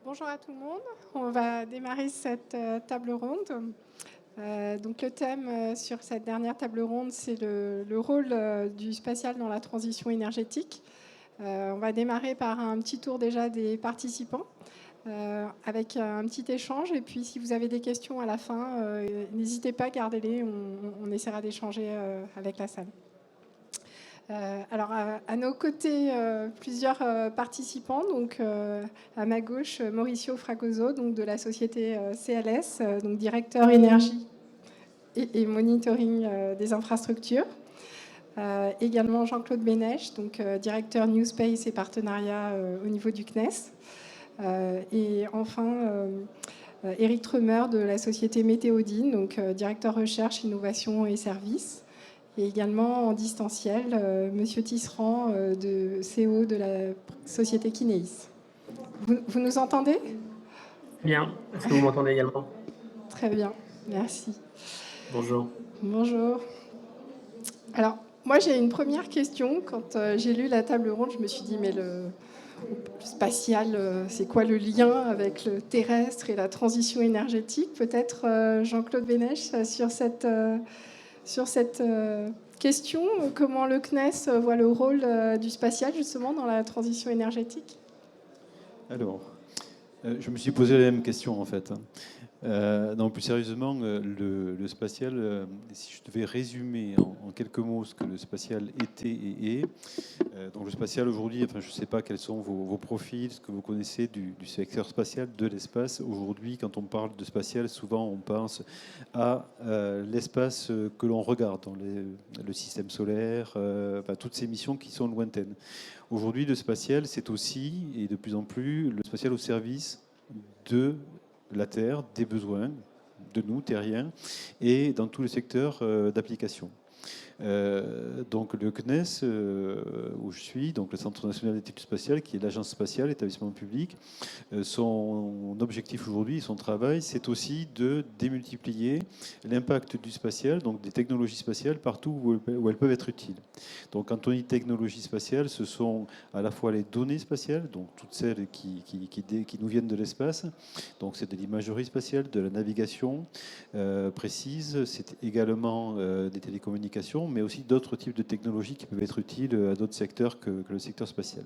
Bonjour à tout le monde. On va démarrer cette table ronde. Donc le thème sur cette dernière table ronde, c'est le rôle du spatial dans la transition énergétique. On va démarrer par un petit tour déjà des participants avec un petit échange. Et puis si vous avez des questions à la fin, n'hésitez pas, gardez-les. On essaiera d'échanger avec la salle. Alors, à nos côtés, plusieurs participants. Donc, à ma gauche, Mauricio Fragoso, donc de la société CLS, donc directeur énergie et monitoring des infrastructures. Également Jean-Claude Bénèche, donc directeur New Space et partenariat au niveau du CNES. Et enfin, Éric Tremer de la société Météodine, donc directeur recherche, innovation et services. Et également en distanciel, Monsieur Tisserand, de CEO de la société Kineis. Vous nous entendez? Bien. Est-ce que vous m'entendez également? Très bien, merci. Bonjour. Bonjour. Alors, moi j'ai une première question. Quand j'ai lu la table ronde, je me suis dit, mais le spatial, c'est quoi le lien avec le terrestre et la transition énergétique? Peut-être Jean-Claude Bénèche sur cette question, comment le CNES voit le rôle du spatial justement dans la transition énergétique? Alors, je me suis posé la même question en fait. Non, plus sérieusement, le spatial, si je devais résumer en quelques mots ce que le spatial était et est, donc le spatial aujourd'hui, enfin je ne sais pas quels sont vos profils, ce que vous connaissez du secteur spatial, de l'espace. Aujourd'hui, quand on parle de spatial, souvent on pense à l'espace que l'on regarde, dans le système solaire, enfin, toutes ces missions qui sont lointaines. Aujourd'hui, le spatial, c'est aussi, et de plus en plus, le spatial au service de la Terre, des besoins de nous, terriens, et dans tous les secteurs d'application. Donc le CNES, où je suis, donc le Centre national d'études spatiales, qui est l'agence spatiale, établissement public, son objectif aujourd'hui, son travail, c'est aussi de démultiplier l'impact du spatial, donc des technologies spatiales, partout où elles peuvent être utiles. Donc quand on dit technologie spatiale, ce sont à la fois les données spatiales, donc toutes celles qui nous viennent de l'espace, donc c'est de l'imagerie spatiale, de la navigation précise, c'est également des télécommunications, mais aussi d'autres types de technologies qui peuvent être utiles à d'autres secteurs que le secteur spatial.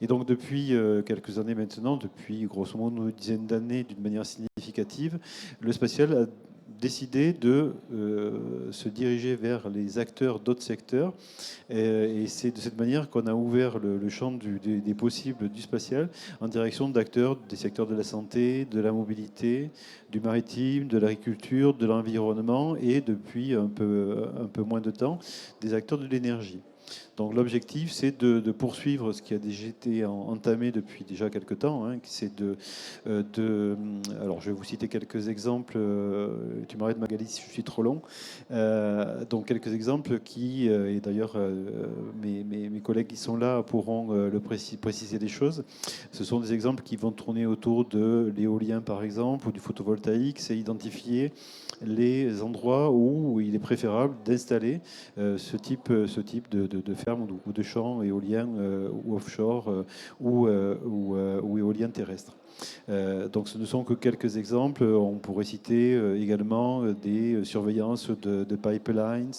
Et donc depuis quelques années maintenant, depuis grosso modo une dizaine d'années d'une manière significative, le spatial a décidé de se diriger vers les acteurs d'autres secteurs. Et c'est de cette manière qu'on a ouvert le champ des possibles du spatial en direction d'acteurs des secteurs de la santé, de la mobilité, du maritime, de l'agriculture, de l'environnement et depuis un peu moins de temps, des acteurs de l'énergie. Donc l'objectif, c'est de poursuivre ce qui a déjà été entamé depuis déjà quelques temps. Hein, c'est alors je vais vous citer quelques exemples. Tu m'arrêtes Magali si je suis trop long. Donc quelques exemples qui, et d'ailleurs mes collègues qui sont là pourront préciser les choses. Ce sont des exemples qui vont tourner autour de l'éolien par exemple ou du photovoltaïque. C'est identifier les endroits où il est préférable d'installer ce type de ferme ou de champs éoliens ou offshore ou éoliens terrestres. Donc ce ne sont que quelques exemples. On pourrait citer également des surveillances de pipelines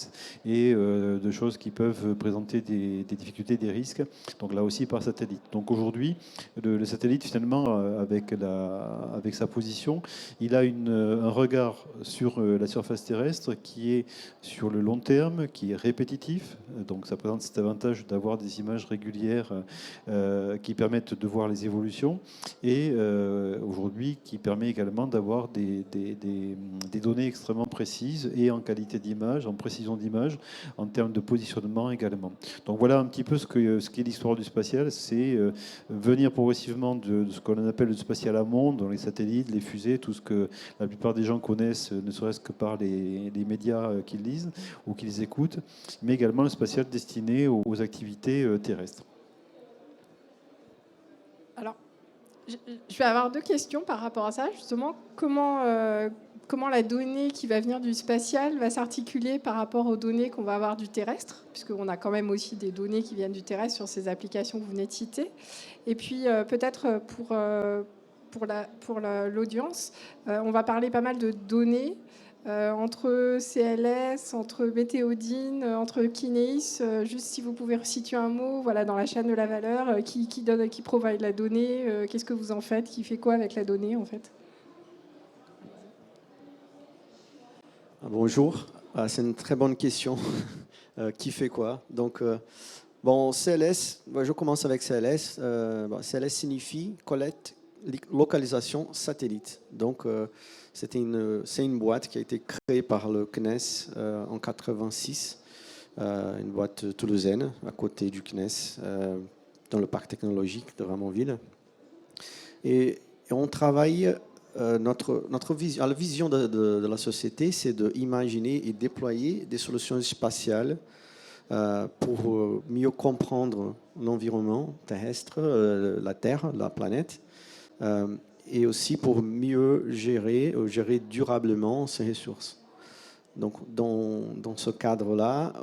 et de choses qui peuvent présenter des difficultés, des risques. Donc là aussi par satellite. Donc aujourd'hui, le satellite finalement avec sa position, il a un regard sur la surface terrestre qui est sur le long terme, qui est répétitif. Donc ça présente cet avantage d'avoir des images régulières qui permettent de voir les évolutions et aujourd'hui qui permet également d'avoir des données extrêmement précises et en qualité d'image, en précision d'image, en termes de positionnement également. Donc voilà un petit peu ce qu'est l'histoire du spatial, c'est venir progressivement de ce qu'on appelle le spatial amont, dans les satellites, les fusées, tout ce que la plupart des gens connaissent, ne serait-ce que par les médias qu'ils lisent ou qu'ils écoutent, mais également le spatial destiné aux activités terrestres. Alors, je vais avoir deux questions par rapport à ça. Justement, comment la donnée qui va venir du spatial va s'articuler par rapport aux données qu'on va avoir du terrestre, puisqu'on a quand même aussi des données qui viennent du terrestre sur ces applications que vous venez de citer. Et puis peut-être l'audience. On va parler pas mal de données. Entre CLS, entre Météodine, entre Kineis, juste si vous pouvez resituer un mot, voilà, dans la chaîne de la valeur, qui provide la donnée, qu'est-ce que vous en faites, qui fait quoi avec la donnée en fait? Bonjour, c'est une très bonne question. Qui fait quoi? Donc, bon, CLS, je commence avec CLS. CLS signifie collecte, localisation, satellite. Donc, c'est une boîte qui a été créée par le CNES en 86, une boîte toulousaine à côté du CNES, dans le parc technologique de Ramonville. Et on travaille, notre vision, la vision de la société, c'est d'imaginer et déployer des solutions spatiales pour mieux comprendre l'environnement terrestre, la Terre, la planète, et aussi pour mieux gérer durablement ces ressources. Donc, dans ce cadre-là,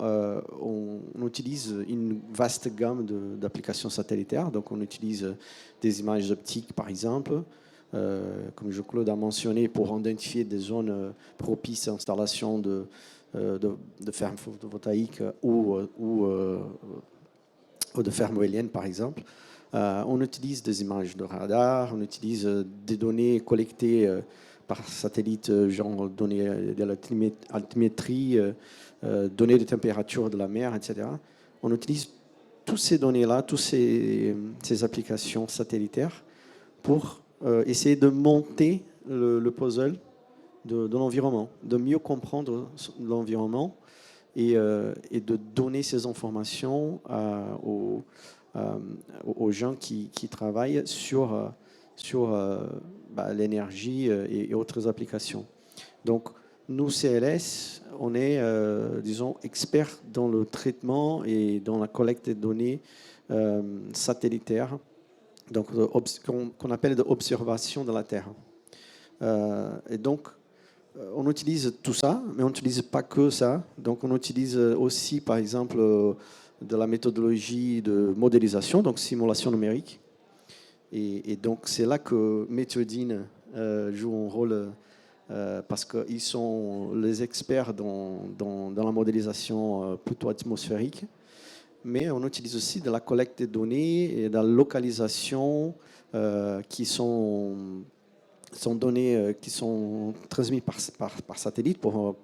on utilise une vaste gamme d'applications satellitaires. Donc, on utilise des images optiques, par exemple, comme Jean-Claude a mentionné, pour identifier des zones propices à l'installation de fermes photovoltaïques ou de fermes éoliennes, par exemple. On utilise des images de radar, on utilise des données collectées par satellite, genre données de l'altimétrie, données de température de la mer, etc. On utilise toutes ces données-là, toutes ces applications satellitaires pour essayer de monter le puzzle de l'environnement, de mieux comprendre l'environnement et de donner ces informations aux gens qui travaillent sur l'énergie et autres applications. Donc, nous, CLS, on est, disons, experts dans le traitement et dans la collecte des données satellitaires, donc qu'on appelle d'observation de la Terre. Et donc, on utilise tout ça, mais on n'utilise pas que ça. Donc, on utilise aussi, par exemple, de la méthodologie de modélisation, donc simulation numérique. Et donc, c'est là que Méthodine joue un rôle parce qu'ils sont les experts dans la modélisation plutôt atmosphérique. Mais on utilise aussi de la collecte des données et de la localisation qui sont données qui sont transmises par satellite pour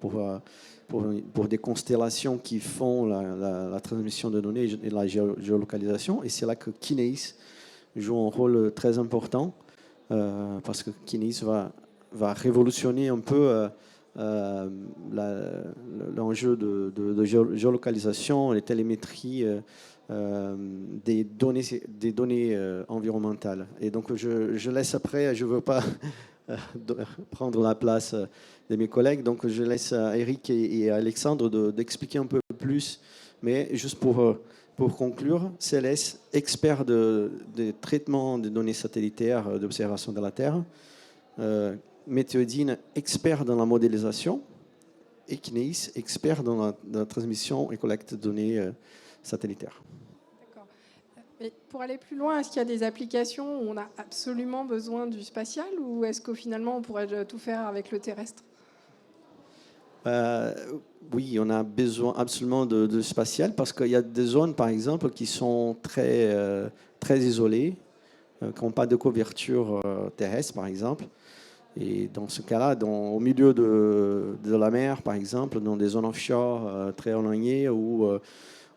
des constellations qui font la transmission de données et la géolocalisation. Et c'est là que Kineis joue un rôle très important parce que Kineis va révolutionner un peu l'enjeu de géolocalisation, les télémétries des données environnementales. Et donc, je laisse après, je ne veux pas prendre la place de mes collègues, donc je laisse à Eric et à Alexandre d'expliquer un peu plus. Mais juste pour conclure, CLS, expert de traitement des données satellitaires d'observation de la Terre, Méthodine, expert dans la modélisation, et Kineis, expert dans la transmission et collecte de données satellitaires. D'accord. Mais pour aller plus loin, est-ce qu'il y a des applications où on a absolument besoin du spatial ou est-ce qu'au finalement on pourrait tout faire avec le terrestre? Oui, on a besoin absolument de spatial parce qu'il y a des zones, par exemple, qui sont très isolées, qui n'ont pas de couverture terrestre, par exemple. Et dans ce cas-là, au milieu de la mer, par exemple, dans des zones offshore très éloignées ou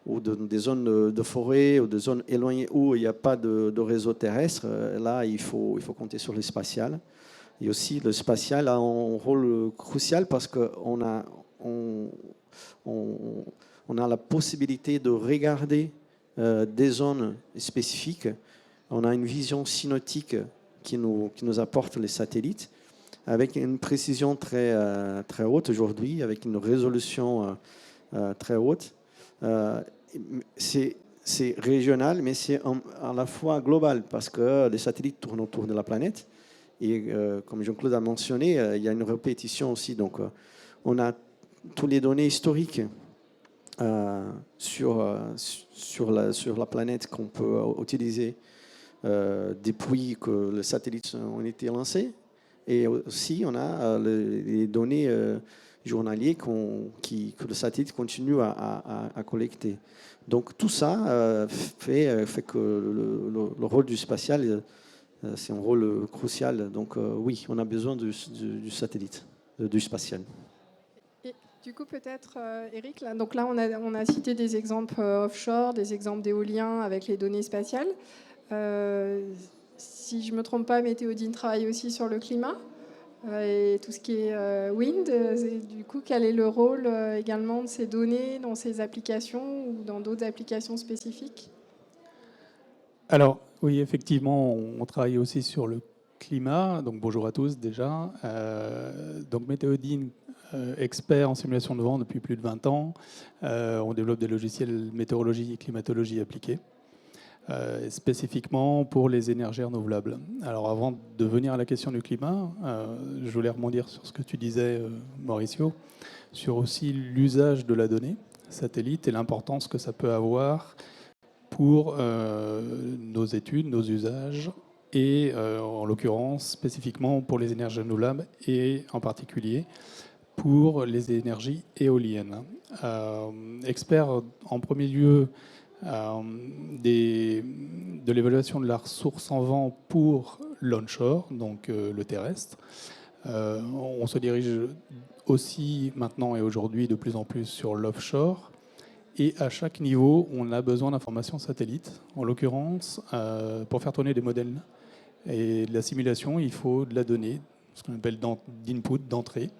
des zones de forêt ou des zones éloignées où il n'y a pas de réseau terrestre, là, il faut compter sur le spatial. Et aussi, le spatial a un rôle crucial parce qu'on a la possibilité de regarder des zones spécifiques. On a une vision synoptique qui nous apporte les satellites avec une précision très haute aujourd'hui, avec une résolution très haute. C'est régional, mais c'est à la fois global, parce que les satellites tournent autour de la planète. Et comme Jean-Claude a mentionné, il y a une répétition aussi. Donc, on a toutes les données historiques sur la planète qu'on peut utiliser depuis que les satellites ont été lancés. Et aussi, on a les données journalières que le satellite continue à collecter. Donc tout ça fait que le rôle du spatial, c'est un rôle crucial. Donc oui, on a besoin du satellite, du spatial. Et du coup, peut-être, Eric, là, donc là, on a cité des exemples offshore, des exemples d'éolien avec les données spatiales. Si je ne me trompe pas, Météodine travaille aussi sur le climat et tout ce qui est wind. Du coup, quel est le rôle également de ces données dans ces applications ou dans d'autres applications spécifiques? Alors, oui, effectivement, on travaille aussi sur le climat. Donc, bonjour à tous déjà. Donc, Météodine, expert en simulation de vent depuis plus de 20 ans. On développe des logiciels météorologie et climatologie appliqués, spécifiquement pour les énergies renouvelables. Alors, avant de venir à la question du climat, je voulais rebondir sur ce que tu disais, Mauricio, sur aussi l'usage de la donnée satellite et l'importance que ça peut avoir pour nos études, nos usages, et en l'occurrence spécifiquement pour les énergies renouvelables et en particulier pour les énergies éoliennes. Expert en premier lieu de l'évaluation de la ressource en vent pour l'onshore, donc le terrestre. On se dirige aussi maintenant et aujourd'hui de plus en plus sur l'offshore. Et à chaque niveau, on a besoin d'informations satellites. En l'occurrence, pour faire tourner des modèles et de la simulation, il faut de la donnée, ce qu'on appelle d'input, d'entrée.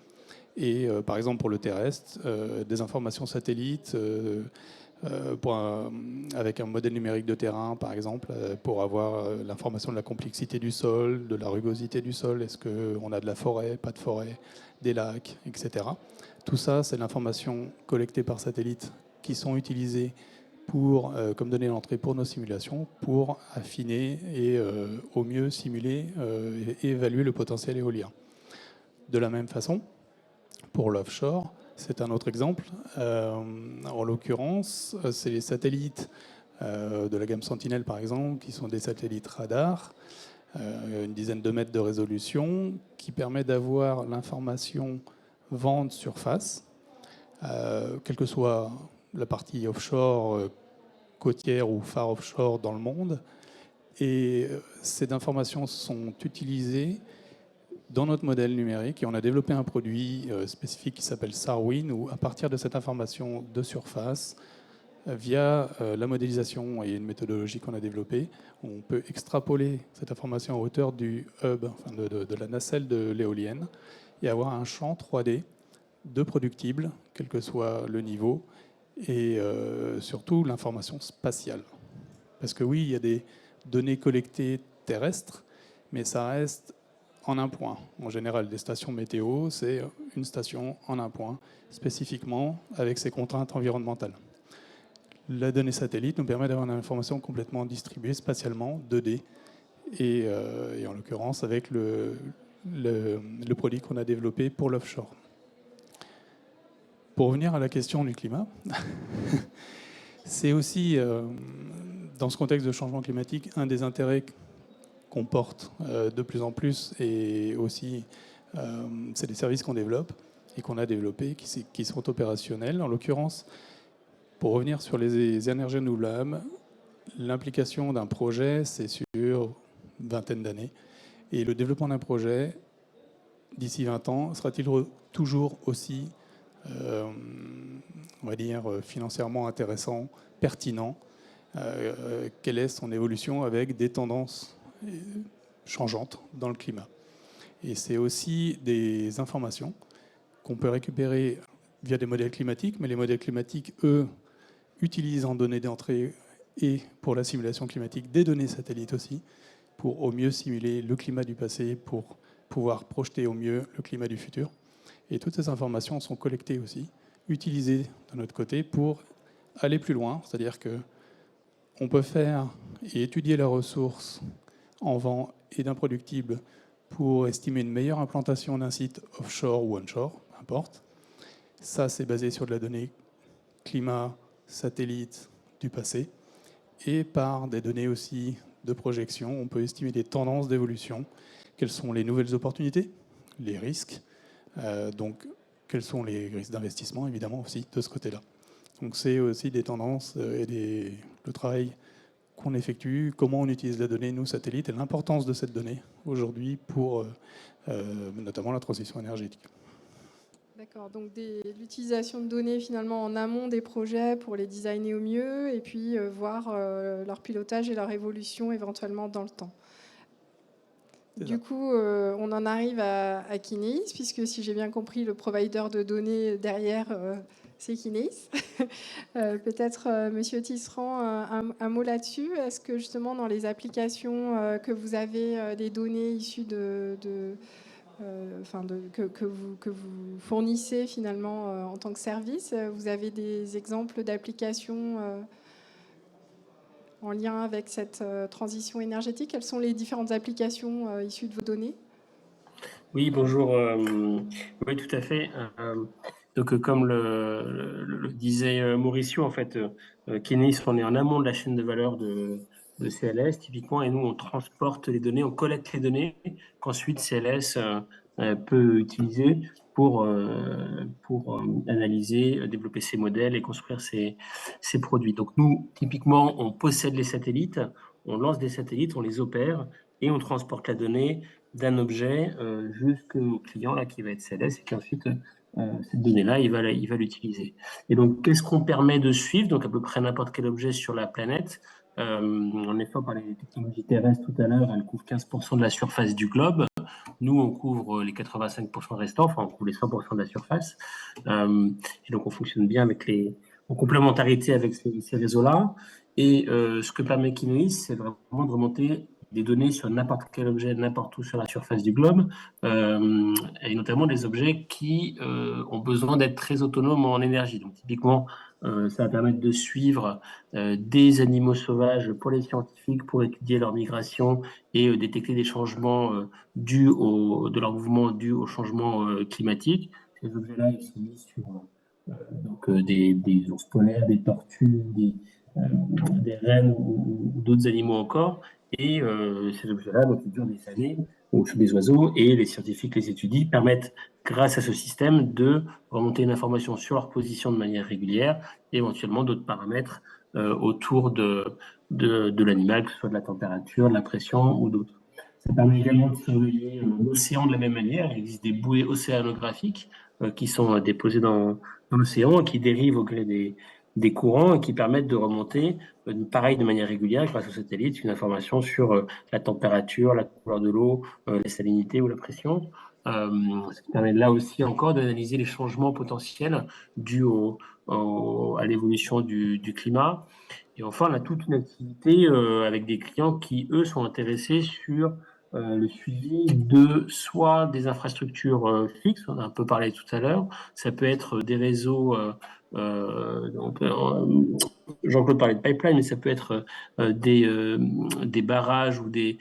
Et par exemple pour le terrestre, des informations satellites avec un modèle numérique de terrain, par exemple, pour avoir l'information de la complexité du sol, de la rugosité du sol, est-ce qu'on a de la forêt, pas de forêt, des lacs, etc. Tout ça, c'est l'information collectée par satellite qui sont utilisées comme données d'entrée pour nos simulations, pour affiner et au mieux simuler et évaluer le potentiel éolien. De la même façon, pour l'offshore, c'est un autre exemple. En l'occurrence, c'est les satellites de la gamme Sentinel, par exemple, qui sont des satellites radars, une dizaine de mètres de résolution, qui permet d'avoir l'information vent de surface, quelle que soit la partie offshore, côtière ou far offshore dans le monde. Et ces informations sont utilisées dans notre modèle numérique et on a développé un produit spécifique qui s'appelle Sarwin où à partir de cette information de surface, via la modélisation et une méthodologie qu'on a développée, on peut extrapoler cette information à hauteur du hub, enfin de la nacelle de l'éolienne et avoir un champ 3D de productibles, quel que soit le niveau, et surtout l'information spatiale. Parce que oui, il y a des données collectées terrestres, mais ça reste en un point. En général, des stations météo, c'est une station en un point, spécifiquement avec ses contraintes environnementales. La donnée satellite nous permet d'avoir une information complètement distribuée spatialement, 2D, et en l'occurrence avec le produit qu'on a développé pour l'offshore. Pour revenir à la question du climat, c'est aussi, dans ce contexte de changement climatique, un des intérêts qu'on porte de plus en plus, et aussi c'est des services qu'on développe et qu'on a développés qui sont opérationnels. En l'occurrence, pour revenir sur les énergies renouvelables, l'implication d'un projet, c'est sur une vingtaine d'années. Et le développement d'un projet, d'ici 20 ans, sera-t-il toujours aussi, on va dire, financièrement intéressant, pertinent? Quelle est son évolution avec des tendances changeantes dans le climat? Et c'est aussi des informations qu'on peut récupérer via des modèles climatiques, mais les modèles climatiques, eux, utilisent en données d'entrée et pour la simulation climatique des données satellites aussi, pour au mieux simuler le climat du passé, pour pouvoir projeter au mieux le climat du futur. Et toutes ces informations sont collectées aussi, utilisées de notre côté pour aller plus loin, c'est-à-dire que on peut faire et étudier la ressource en vent et d'improductibles pour estimer une meilleure implantation d'un site offshore ou onshore, peu importe. Ça, c'est basé sur de la donnée climat, satellite du passé, et par des données aussi de projection, on peut estimer des tendances d'évolution. Quelles sont les nouvelles opportunités, les risques, donc quels sont les risques d'investissement, évidemment, aussi, de ce côté-là. Donc c'est aussi des tendances et le travail qu'on effectue, comment on utilise la donnée, nous, satellites, et l'importance de cette donnée aujourd'hui pour notamment la transition énergétique. D'accord, donc l'utilisation de données finalement en amont des projets pour les designer au mieux et puis voir leur pilotage et leur évolution éventuellement dans le temps. Du coup, on en arrive à Kineis, puisque si j'ai bien compris, le provider de données derrière, c'est Kineis. Peut-être, Monsieur Tisserand, un mot là-dessus. Est-ce que justement dans les applications que vous avez des données issues que vous fournissez finalement en tant que service, vous avez des exemples d'applications en lien avec cette transition énergétique? Quelles sont les différentes applications issues de vos données? Oui, bonjour. Oui, tout à fait. Donc, comme le disait Mauricio, en fait, Kineis, on est en amont de la chaîne de valeur de CLS, typiquement, et nous, on transporte les données, on collecte les données qu'ensuite CLS peut utiliser pour analyser, développer ses modèles et construire ses produits. Donc, nous, typiquement, on possède les satellites, on lance des satellites, on les opère et on transporte la donnée d'un objet jusqu'au client là, qui va être CLS et qui ensuite, cette donnée-là, il va l'utiliser. Et donc, qu'est-ce qu'on permet de suivre? Donc, à peu près n'importe quel objet sur la planète. En effet, on parlait des technologies terrestres tout à l'heure, elles couvrent 15% de la surface du globe. Nous, on couvre les 85% restants, enfin, on couvre les 100% de la surface. Et donc, on fonctionne bien en complémentarité avec ces réseaux-là. Et ce que permet Kineis, c'est vraiment de remonter des données sur n'importe quel objet, n'importe où sur la surface du globe, et notamment des objets qui ont besoin d'être très autonomes en énergie. Donc, typiquement, ça va permettre de suivre des animaux sauvages pour les scientifiques, pour étudier leur migration et détecter des changements de leur mouvement dus au changement climatique. Ces objets-là, ils sont mis sur des ours polaires, des tortues, des rennes ou d'autres animaux encore. Et ces objets-là, donc, ils durent des années, ou sur des oiseaux, et les scientifiques les étudient, permettent, grâce à ce système, de remonter une information sur leur position de manière régulière, et éventuellement d'autres paramètres autour de l'animal, que ce soit de la température, de la pression ou d'autres. Ça permet également de surveiller l'océan de la même manière. Il existe des bouées océanographiques qui sont déposées dans l'océan et qui dérivent au gré des courants et qui permettent de remonter, pareil, de manière régulière, grâce au satellite, une information sur la température, la couleur de l'eau, la salinité ou la pression. Ce qui permet là aussi encore d'analyser les changements potentiels dus à l'évolution du climat. Et enfin, on a toute une activité avec des clients qui, eux, sont intéressés sur le suivi de soit des infrastructures fixes, on a un peu parlé tout à l'heure, ça peut être des réseaux, Jean-Claude parlait de pipeline, mais ça peut être des barrages ou des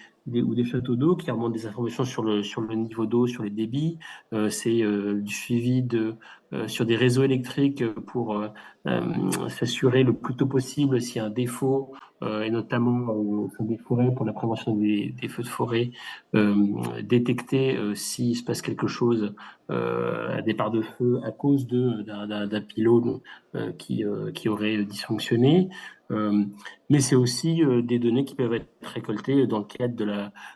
châteaux d'eau qui remontent des informations sur le niveau d'eau, sur les débits. C'est du suivi sur des réseaux électriques pour s'assurer le plus tôt possible s'il y a un défaut, et notamment sur des forêts pour la prévention des feux de forêt, détecter s'il se passe quelque chose, un départ de feu à cause d'un pylône qui aurait dysfonctionné. Mais c'est aussi des données qui peuvent être récoltées dans le cadre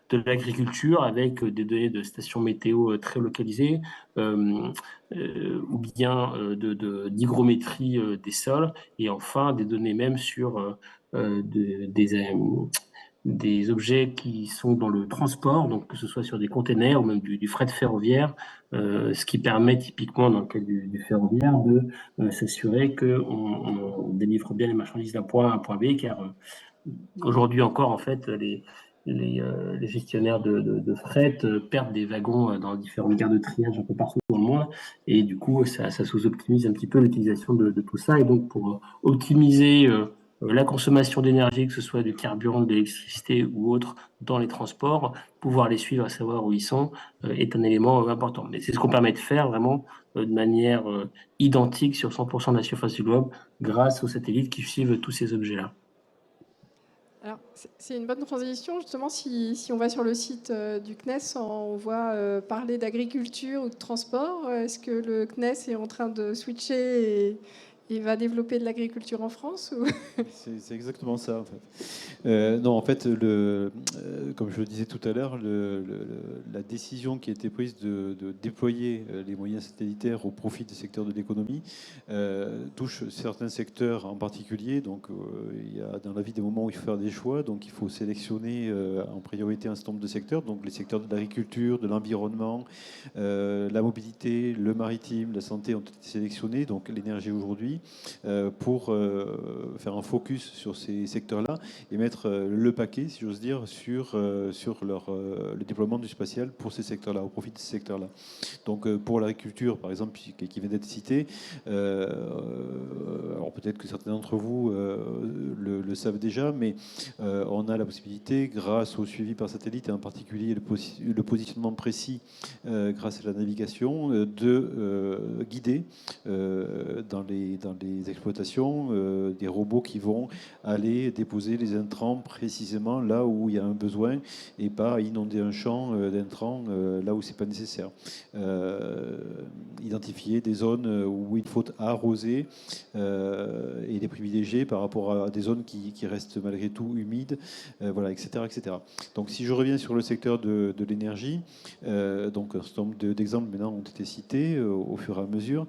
de l'agriculture avec des données de stations météo très localisées, ou bien d'hygrométrie des sols, et enfin des données même sur des objets qui sont dans le transport, donc que ce soit sur des containers ou même du fret ferroviaire, ce qui permet typiquement dans le cas du ferroviaire de s'assurer qu'on délivre bien les marchandises d'un point A à un point B, car aujourd'hui encore, en fait, les gestionnaires de fret perdent des wagons dans différentes gares de triage un peu partout dans le monde, et du coup, ça sous-optimise un petit peu l'utilisation de tout ça, et donc pour optimiser la consommation d'énergie, que ce soit du carburant, de l'électricité ou autre, dans les transports, pouvoir les suivre, à savoir où ils sont, est un élément important. Mais c'est ce qu'on permet de faire vraiment de manière identique sur 100% de la surface du globe, grâce aux satellites qui suivent tous ces objets-là. Alors, c'est une bonne transition. Justement, si on va sur le site du CNES, on voit parler d'agriculture ou de transport. Est-ce que le CNES est en train de switcher et va développer de l'agriculture en France ou... C'est exactement ça, en fait. Non, en fait, comme je le disais tout à l'heure, la décision qui a été prise de déployer les moyens satellitaires au profit des secteurs de l'économie touche certains secteurs en particulier. Donc, il y a dans la vie des moments où il faut faire des choix. Donc, il faut sélectionner en priorité un certain nombre de secteurs. Donc, les secteurs de l'agriculture, de l'environnement, la mobilité, le maritime, la santé ont été sélectionnés. Donc, l'énergie aujourd'hui, pour faire un focus sur ces secteurs-là et mettre le paquet, si j'ose dire, sur le déploiement du spatial pour ces secteurs-là, au profit de ces secteurs-là. Donc pour l'agriculture, par exemple, qui vient d'être citée, alors peut-être que certains d'entre vous le savent déjà, mais on a la possibilité, grâce au suivi par satellite et en particulier le positionnement précis grâce à la navigation, de guider dans les exploitations des robots qui vont aller déposer les intrants précisément là où il y a un besoin et pas inonder un champ d'intrants là où c'est pas nécessaire. Identifier des zones où il faut arroser et les privilégier par rapport à des zones qui restent malgré tout humides, voilà, etc., etc. Donc si je reviens sur le secteur de l'énergie, donc un certain nombre d'exemples maintenant ont été cités au fur et à mesure.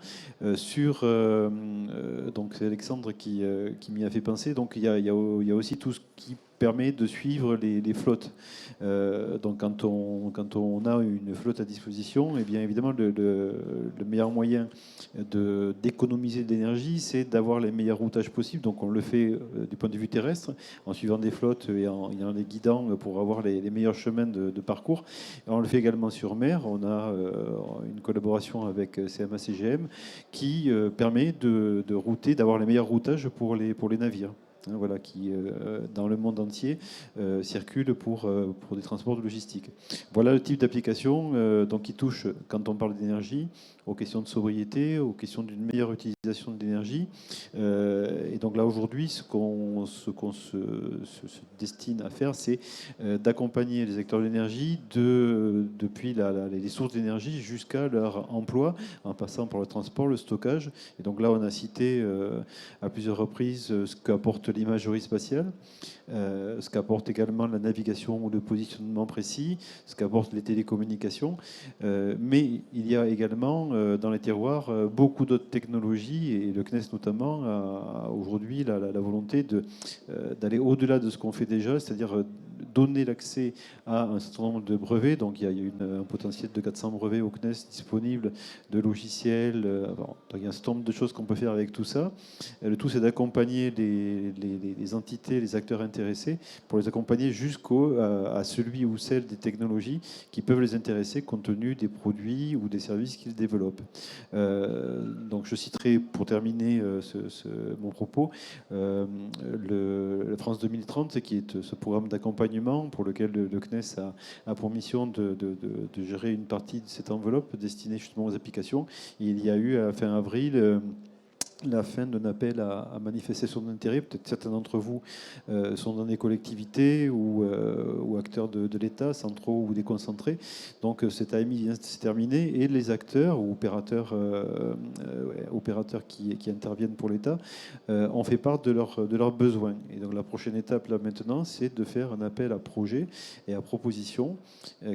Donc c'est Alexandre qui m'y a fait penser. Donc il y a aussi tout ce qui permet de suivre les flottes. Donc quand on a une flotte à disposition, et bien évidemment le meilleur moyen d'économiser de l'énergie, c'est d'avoir les meilleurs routages possibles. Donc on le fait du point de vue terrestre, en suivant des flottes et en les guidant pour avoir les meilleurs chemins de parcours. Et on le fait également sur mer. On a une collaboration avec CMA-CGM qui permet de router, d'avoir les meilleurs routages pour les navires. Voilà, qui dans le monde entier circulent pour des transports de logistique. Voilà le type d'application donc qui touche, quand on parle d'énergie, aux questions de sobriété, aux questions d'une meilleure utilisation de l'énergie. Et donc là aujourd'hui, ce qu'on se destine à faire, c'est d'accompagner les acteurs de l'énergie depuis les sources d'énergie jusqu'à leur emploi, en passant par le transport, le stockage. Et donc là, on a cité à plusieurs reprises ce qu'apporte l'imagerie spatiale, ce qu'apporte également la navigation ou le positionnement précis, ce qu'apportent les télécommunications. Mais il y a également dans les tiroirs beaucoup d'autres technologies, et le CNES notamment a aujourd'hui la volonté d'aller au-delà de ce qu'on fait déjà, c'est-à-dire donner l'accès à un certain nombre de brevets. Donc il y a un potentiel de 400 brevets au CNES disponibles, de logiciels. Donc il y a un certain nombre de choses qu'on peut faire avec tout ça. Le tout, c'est d'accompagner les entités, les acteurs intéressés, pour les accompagner à celui ou celle des technologies qui peuvent les intéresser compte tenu des produits ou des services qu'ils développent. Donc je citerai, pour terminer mon propos, la France 2030, qui est ce programme d'accompagnement pour lequel le CNES a pour mission de gérer une partie de cette enveloppe destinée justement aux applications. Et il y a eu, à fin avril, la fin d'un appel à manifester son intérêt. Peut-être certains d'entre vous sont dans des collectivités ou acteurs de l'État, centraux ou déconcentrés. Donc cet AMI vient de se terminer et les acteurs ou opérateurs qui interviennent pour l'État ont fait part de leurs besoins. Et donc la prochaine étape là maintenant, c'est de faire un appel à projets et à propositions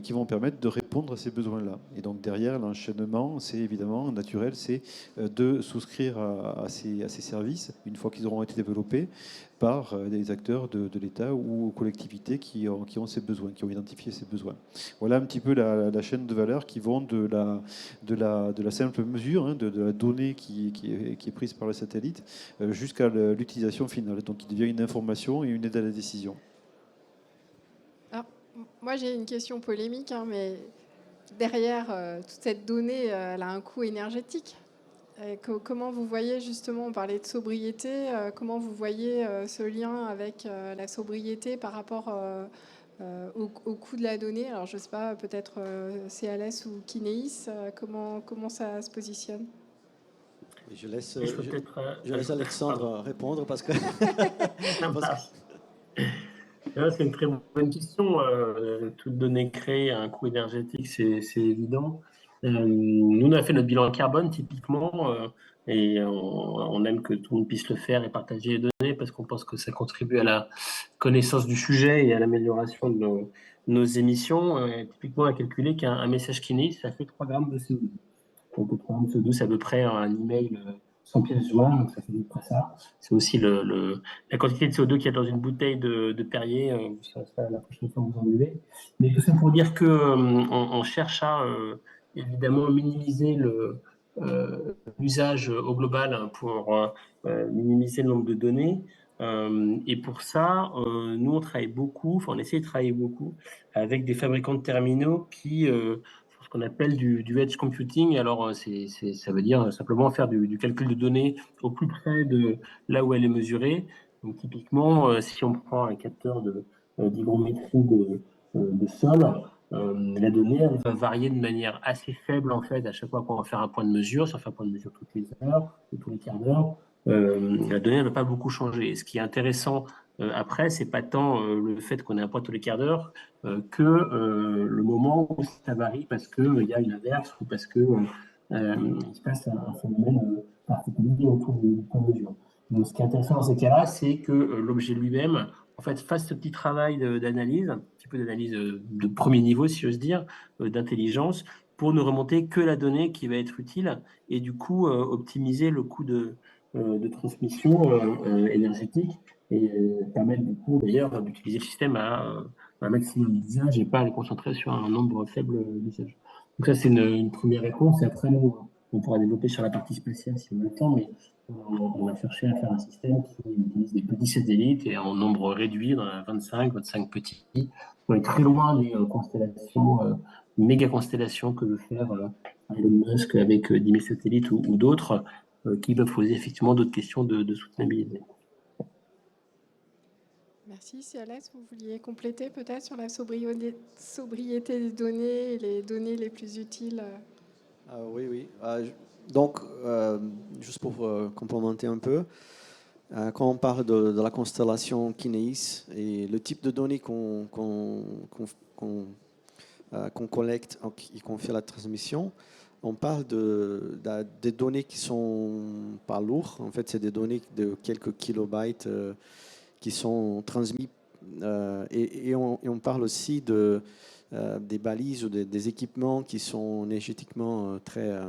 qui vont permettre de répondre à ces besoins-là. Et donc derrière, l'enchaînement, c'est évidemment naturel, c'est de souscrire à ces services, une fois qu'ils auront été développés, par des acteurs de l'État ou collectivités qui ont ces besoins, qui ont identifié ces besoins. Voilà un petit peu la chaîne de valeur qui vont de la simple mesure, hein, de la donnée qui est prise par le satellite, jusqu'à l'utilisation finale. Donc il devient une information et une aide à la décision. Alors, moi, j'ai une question polémique, hein, mais derrière toute cette donnée, elle a un coût énergétique. Comment vous voyez, justement, on parlait de sobriété, comment vous voyez ce lien avec la sobriété par rapport au coût de la donnée? Alors, je ne sais pas, peut-être CLS ou Kineis, comment ça se positionne? Je laisse, Je peux peut-être je laisse Alexandre répondre parce que... Ça parce que- marche. Là, c'est une très bonne question. Toute donnée créée a un coût énergétique, c'est évident. Nous, on a fait notre bilan carbone typiquement, et on aime que tout le monde puisse le faire et partager les données parce qu'on pense que ça contribue à la connaissance du sujet et à l'amélioration de nos émissions. Typiquement, on a calculé qu'un message Kiné, ça fait 3 grammes de CO2. Donc, 3 grammes de CO2, c'est à peu près un email 100 pièces jointes, donc ça fait à peu près ça. C'est aussi la quantité de CO2 qu'il y a dans une bouteille de Perrier, ça sera la prochaine fois que vous en buvez. Mais tout ça pour dire que on cherche à évidemment minimiser l'usage au global pour minimiser le nombre de données. Et pour ça, nous, on travaille beaucoup, enfin, on essaie de travailler beaucoup avec des fabricants de terminaux qui font ce qu'on appelle du edge computing. Alors, ça veut dire simplement faire du calcul de données au plus près de là où elle est mesurée. Donc, typiquement, si on prend un capteur d'hygrométrie de sol, la donnée elle va varier de manière assez faible en fait à chaque fois qu'on va faire un point de mesure. Si on fait un point de mesure toutes les heures ou tous les quarts d'heure, la donnée ne va pas beaucoup changer. Et ce qui est intéressant après, c'est pas tant le fait qu'on ait un point tous les quarts d'heure que le moment où ça varie parce qu'il y a une averse ou parce que il se passe un phénomène particulier autour du point de mesure. Donc, ce qui est intéressant dans ces cas-là, c'est que l'objet lui-même en fait, fasse ce petit travail d'analyse, un petit peu d'analyse de premier niveau, si j'ose dire, d'intelligence, pour ne remonter que la donnée qui va être utile et du coup optimiser le coût de transmission énergétique et permettre du coup d'ailleurs d'utiliser le système à un maximum d'usage et pas à le concentrer sur un nombre faible d'usages. Donc ça, c'est une première réponse. Et après, nous, on pourra développer sur la partie spatiale si on a le temps, mais on va chercher à faire un système qui utilise des petits satellites et en nombre réduit, dans 25 petits. On est très loin des constellations, méga constellations que veut faire Elon Musk avec 10 000 satellites ou d'autres qui peuvent poser effectivement d'autres questions de soutenabilité. Merci. CLS, vous vouliez compléter peut-être sur la sobriété des données et les données les plus utiles Oui, oui. Donc, juste pour complémenter un peu, quand on parle de la constellation Kinéis et le type de données qu'on collecte et qu'on fait la transmission, on parle des données qui sont pas lourdes. En fait, c'est des données de quelques kilobytes qui sont transmises. Et on parle aussi des balises ou des équipements qui sont énergétiquement très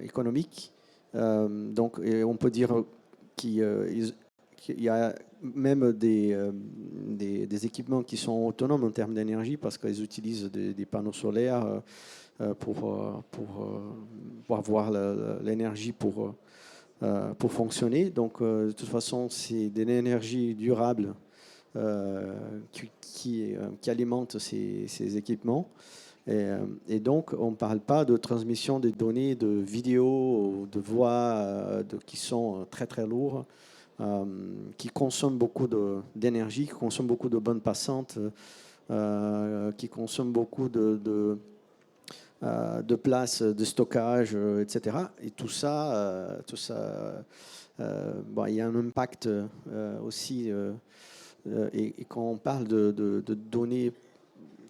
économiques. Donc, et on peut dire qu'il y a même des équipements qui sont autonomes en termes d'énergie parce qu'ils utilisent des panneaux solaires pour avoir l'énergie pour fonctionner. Donc, de toute façon, c'est de l'énergie durable qui alimente ces équipements. Et donc, on ne parle pas de transmission des données de vidéo ou de voix qui sont très, très lourds, qui consomment beaucoup d'énergie, qui consomment beaucoup de bandes passantes, qui consomment beaucoup de place de stockage, etc. Et tout ça, bon, il y a un impact aussi. Et quand on parle de données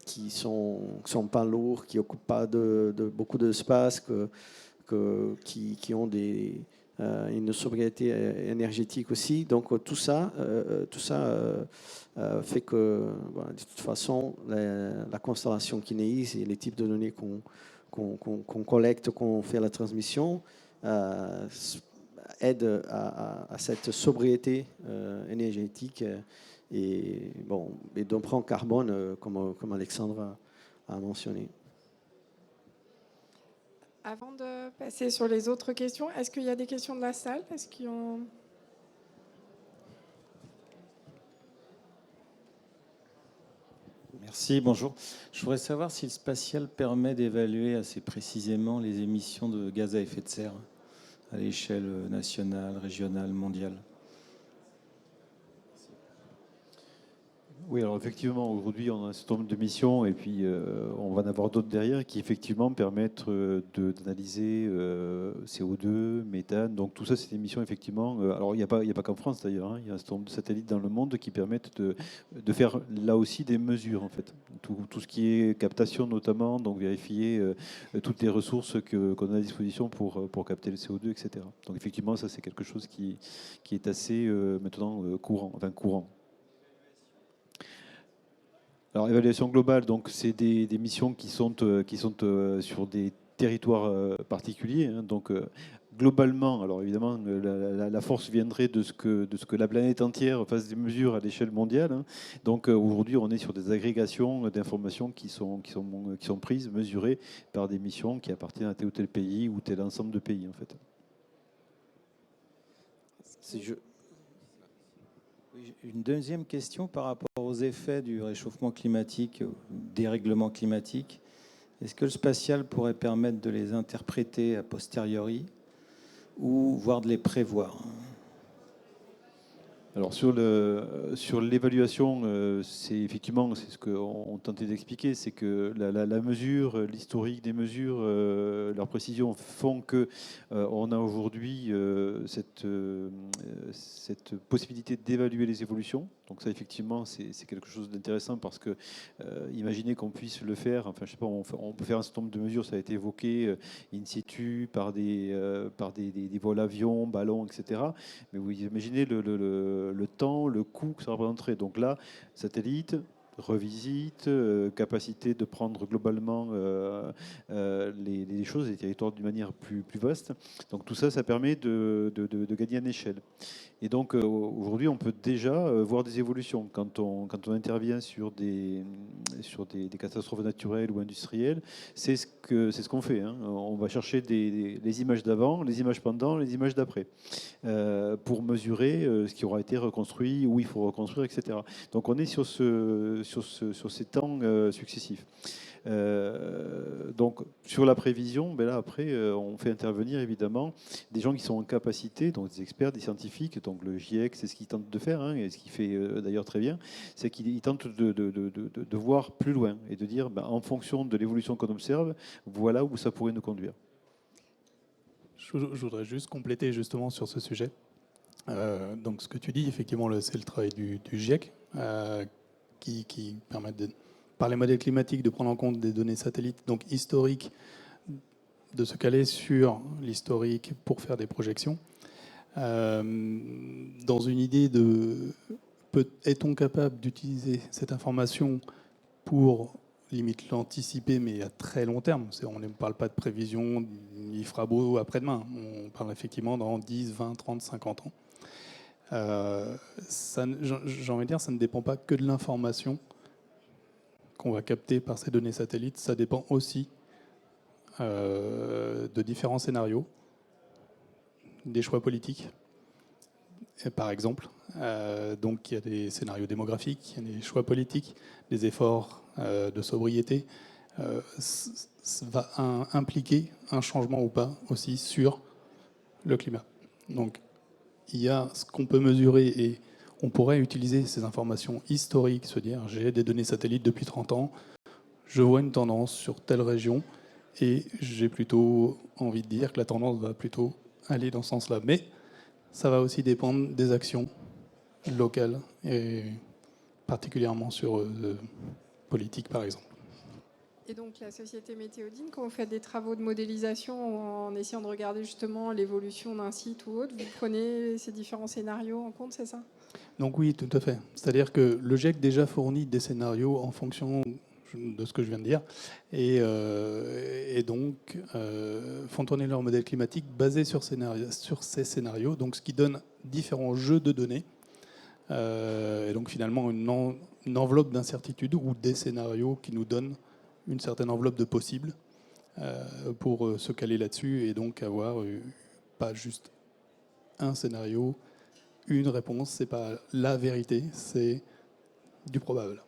qui sont pas lourds, qui occupent pas beaucoup d'espace, qui ont une sobriété énergétique aussi. Donc tout ça fait que de toute façon la constellation Kinéis et les types de données qu'on collecte, qu'on fait la transmission, aident à cette sobriété énergétique et d'emprunt carbone, comme Alexandre a mentionné. Avant de passer sur les autres questions, est-ce qu'il y a des questions de la salle? Est-ce qu'ils ont... Merci, bonjour. Je voudrais savoir si le spatial permet d'évaluer assez précisément les émissions de gaz à effet de serre à l'échelle nationale, régionale, mondiale. Oui, alors effectivement, aujourd'hui, on a un certain nombre de missions et puis on va en avoir d'autres derrière qui effectivement permettent d'analyser CO2, méthane. Donc tout ça, c'est des missions effectivement. Alors il y a pas qu'en France d'ailleurs, hein, il y a un certain nombre de satellites dans le monde qui permettent de faire là aussi des mesures en fait. Tout ce qui est captation notamment, donc vérifier toutes les ressources qu'on a à disposition pour capter le CO2, etc. Donc effectivement, ça c'est quelque chose qui est assez maintenant courant, enfin courant. Alors, évaluation globale, donc c'est des missions qui sont sur des territoires particuliers, hein. Donc, globalement, alors évidemment, la force viendrait de ce que la planète entière fasse des mesures à l'échelle mondiale, hein. Donc, aujourd'hui, on est sur des agrégations d'informations qui sont prises, mesurées par des missions qui appartiennent à tel ou tel pays ou tel ensemble de pays, en fait. Si je- Oui, une deuxième question par rapport aux effets du réchauffement climatique, au dérèglement climatique. Est-ce que le spatial pourrait permettre de les interpréter a posteriori ou voire de les prévoir? Alors sur l'évaluation, c'est effectivement c'est ce qu'on tentait d'expliquer, c'est que la mesure, l'historique des mesures, leur précision font que on a aujourd'hui cette possibilité d'évaluer les évolutions. Donc ça effectivement c'est quelque chose d'intéressant parce que imaginez qu'on puisse le faire. Enfin je sais pas, on peut faire un certain nombre de mesures, ça a été évoqué in situ par des vols avions, ballons, etc. Mais vous imaginez le temps, le coût que ça représenterait. Donc là, satellite, revisite, capacité de prendre globalement les choses, les territoires d'une manière plus vaste. Donc tout ça, ça permet de gagner en échelle. Et donc aujourd'hui, on peut déjà voir des évolutions. Quand on intervient sur des catastrophes naturelles ou industrielles, c'est ce qu'on fait, hein. On va chercher les images d'avant, les images pendant, les images d'après, pour mesurer ce qui aura été reconstruit, où il faut reconstruire, etc. Donc on est sur ces temps successifs. Donc sur la prévision, ben là après, on fait intervenir évidemment des gens qui sont en capacité, donc des experts, des scientifiques. Donc le GIEC, c'est ce qu'il tente de faire, hein, et ce qu'il fait d'ailleurs très bien, c'est qu'il tente de voir plus loin et de dire, ben, en fonction de l'évolution qu'on observe, voilà où ça pourrait nous conduire. Je voudrais juste compléter justement sur ce sujet. Donc ce que tu dis, effectivement, c'est le travail du GIEC qui permet, par les modèles climatiques, de prendre en compte des données satellites, donc historiques, de se caler sur l'historique pour faire des projections. Dans une idée de est-on capable d'utiliser cette information pour limite l'anticiper, mais à très long terme. On ne parle pas de prévision, il fera beau après-demain. On parle effectivement dans 10, 20, 30, 50 ans. J'ai envie de dire, ça ne dépend pas que de l'information qu'on va capter par ces données satellites, ça dépend aussi de différents scénarios, des choix politiques. Et par exemple, donc il y a des scénarios démographiques, il y a des choix politiques, des efforts de sobriété. Ça va impliquer un changement ou pas aussi sur le climat. Donc il y a ce qu'on peut mesurer et on pourrait utiliser ces informations historiques, se dire j'ai des données satellites depuis 30 ans, je vois une tendance sur telle région et j'ai plutôt envie de dire que la tendance va plutôt aller dans ce sens-là. Mais ça va aussi dépendre des actions locales et particulièrement sur politique par exemple. Et donc la société Météodine, quand vous faites des travaux de modélisation en essayant de regarder justement l'évolution d'un site ou autre, vous prenez ces différents scénarios en compte, c'est ça? Donc oui, tout à fait. C'est-à-dire que le GIEC déjà fournit des scénarios en fonction de ce que je viens de dire, et donc font tourner leur modèle climatique basé sur ces scénarios, donc ce qui donne différents jeux de données, et donc finalement une enveloppe d'incertitude ou des scénarios qui nous donnent une certaine enveloppe de possibles pour se caler là-dessus et donc avoir pas juste un scénario, une réponse, c'est pas la vérité, c'est du probable.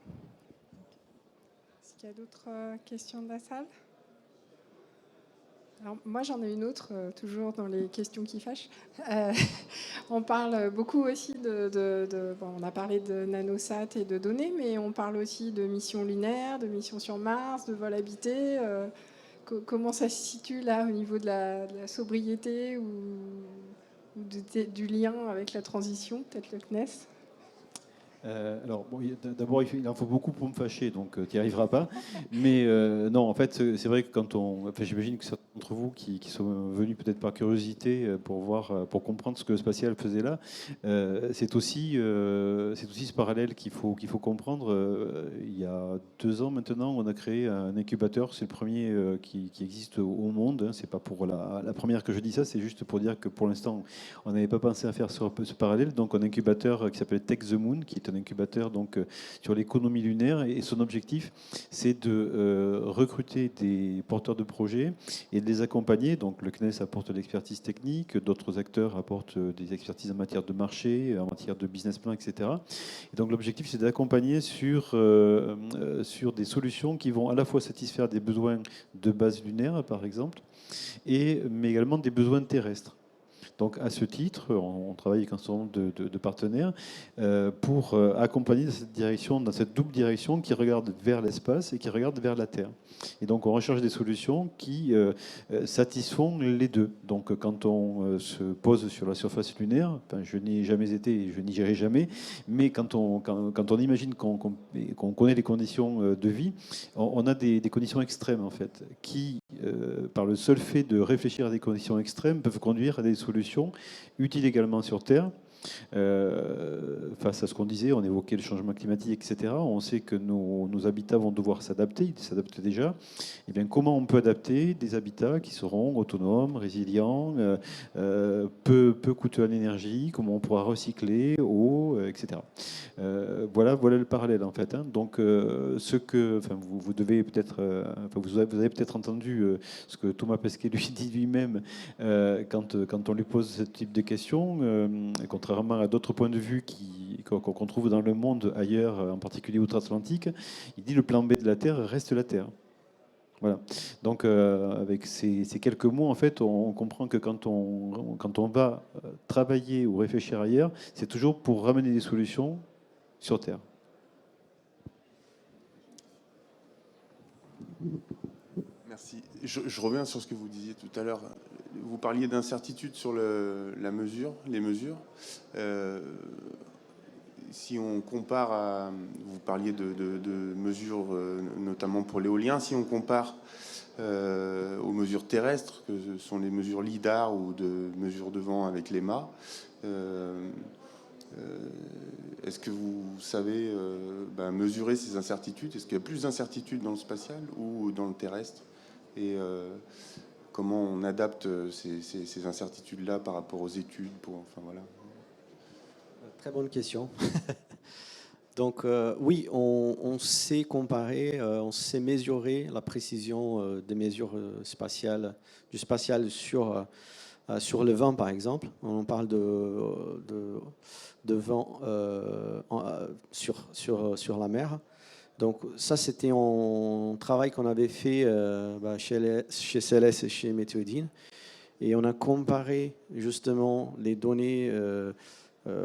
Est-ce qu'il y a d'autres questions de la salle? Alors, moi, j'en ai une autre, toujours dans les questions qui fâchent. Euh, on parle beaucoup aussi bon, on a parlé de nanosat et de données, mais on parle aussi de missions lunaires, de missions sur Mars, de vol habité. Comment ça se situe là au niveau de la sobriété ou du lien avec la transition, peut-être le CNES? Alors, bon, d'abord, il en faut beaucoup pour me fâcher, donc tu n'y arriveras pas. Mais non, en fait, c'est vrai que quand on. Enfin, j'imagine que certains d'entre vous qui sont venus peut-être par curiosité pour voir, pour comprendre ce que le spatial faisait là, c'est aussi ce parallèle qu'il faut comprendre. Il y a 2 ans maintenant, on a créé un incubateur. C'est le premier qui existe au monde. Hein. C'est pas pour la première que je dis ça, c'est juste pour dire que pour l'instant, on n'avait pas pensé à faire ce parallèle. Donc, un incubateur qui s'appelle Tech the Moon, qui est un incubateur donc, sur l'économie lunaire. Et son objectif, c'est de recruter des porteurs de projets et de les accompagner. Donc, le CNES apporte de l'expertise technique, d'autres acteurs apportent des expertises en matière de marché, en matière de business plan, etc. Et donc, l'objectif, c'est d'accompagner sur des solutions qui vont à la fois satisfaire des besoins de base lunaire, par exemple, mais également des besoins terrestres. Donc à ce titre, on travaille avec un certain nombre de partenaires pour accompagner dans cette direction, dans cette double direction qui regarde vers l'espace et qui regarde vers la Terre. Et donc on recherche des solutions qui satisfont les deux. Donc quand on se pose sur la surface lunaire, enfin, je n'y ai jamais été et je n'y irai jamais, mais quand on imagine qu'on connaît les conditions de vie, on a des conditions extrêmes en fait, qui par le seul fait de réfléchir à des conditions extrêmes peuvent conduire à des solutions utiles également sur Terre. Face à ce qu'on disait, on évoquait le changement climatique, etc. On sait que nos habitats vont devoir s'adapter, ils s'adaptent déjà. Et bien, comment on peut adapter des habitats qui seront autonomes, résilients, peu coûteux en énergie, comment on pourra recycler, eau, etc. Voilà le parallèle en fait. Hein. Donc, vous devez peut-être, vous avez peut-être entendu ce que Thomas Pesquet lui dit lui-même quand on lui pose ce type de questions, contrairement à d'autres points de vue qu'on trouve dans le monde ailleurs, en particulier outre-Atlantique, il dit le plan B de la Terre reste la Terre. Voilà. Donc, avec ces quelques mots, en fait, on comprend que quand on va travailler ou réfléchir ailleurs, c'est toujours pour ramener des solutions sur Terre. Merci. Je reviens sur ce que vous disiez tout à l'heure. Vous parliez d'incertitude sur les mesures. Si on compare vous parliez de mesures, notamment pour l'éolien, si on compare aux mesures terrestres, que sont les mesures LIDAR ou de mesures de vent avec l'EMA, est-ce que vous savez mesurer ces incertitudes? Est-ce qu'il y a plus d'incertitudes dans le spatial ou dans le terrestre? Et comment on adapte ces incertitudes-là par rapport aux études enfin, voilà. Très bonne question. Donc oui, on sait comparer, on sait mesurer la précision des mesures spatiales, du spatial sur le vent, par exemple. On parle de vent sur la mer. Donc ça, c'était un travail qu'on avait fait chez CLS et chez Météodine. Et on a comparé justement les données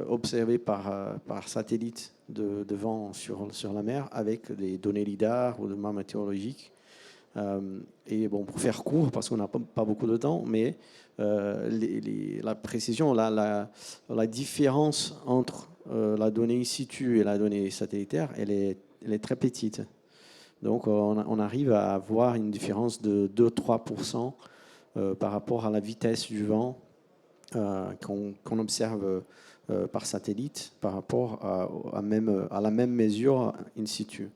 observées par satellite de vent sur la mer avec les données LIDAR ou de maps météorologiques. Et bon, pour faire court, parce qu'on n'a pas beaucoup de temps, mais la précision, la différence entre la donnée in situ et la donnée satellitaire, elle est très petite. Donc on arrive à avoir une différence de 2-3% par rapport à la vitesse du vent qu'on observe par satellite par rapport à la même mesure in situ.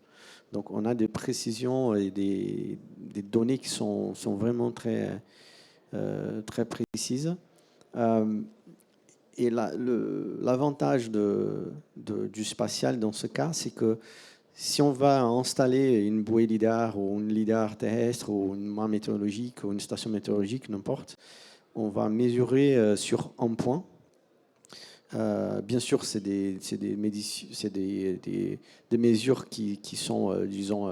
Donc on a des précisions et des données qui sont vraiment très, très précises. Et l'avantage du spatial dans ce cas, c'est que si on va installer une bouée LIDAR ou une LIDAR terrestre ou une map météorologique ou une station météorologique, n'importe, on va mesurer sur un point. Bien sûr, c'est des mesures qui sont, disons,